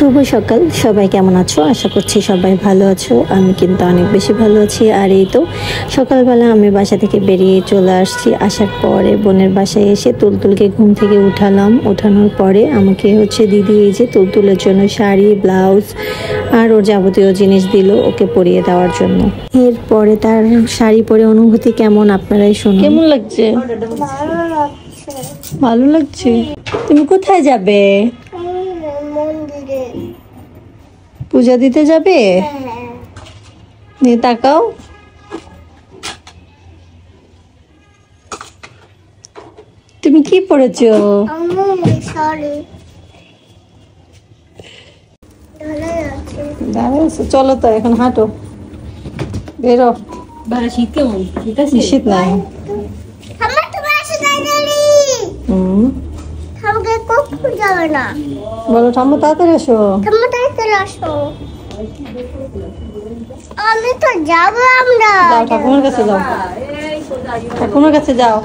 শুভ সকাল, সবাই কেমন আছো? আশা করছি সবাই ভালো আছো। আমি কিন্তু অনেক বেশি ভালো আছি। আর এই তো সকালবেলা আমি বাসা থেকে বেরিয়ে চলে আসছি। আসার পরে বোনের বাসায় এসে তুলতুলকে ঘুম থেকে উঠালাম। ওঠানোর পরে আমাকে দিদি এই যে তুলতুলের জন্য শাড়ি, ব্লাউজ আর ওর যাবতীয় জিনিস দিল ওকে পরিয়ে দেওয়ার জন্য। এরপরে তার শাড়ি পরে অনুভূতি কেমন আপনারাই শুনুন। কেমন লাগছে? ভালো লাগছে। তুমি কোথায় যাবে? পূজা দিতে যাবে? তাকাও। তুমি কি পড়েছো? চলো তো এখন হাঁটো, বেরো। শীত কেমন? শীত নাই। বলো ঠাম্মা তাড়াতাড়ি আসো। আমি তো যাবো। আমরা যাও ঠাকুমার কাছে যাও, ঠাকুমার কাছে যাও।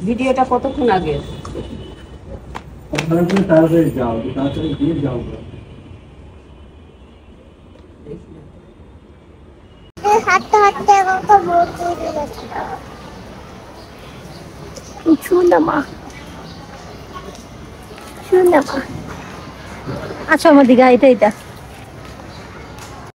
ভিডিওটা কতক্ষণ আগে? হাঁটতে হাঁটতে আচ্ছা আমার দিকে এটা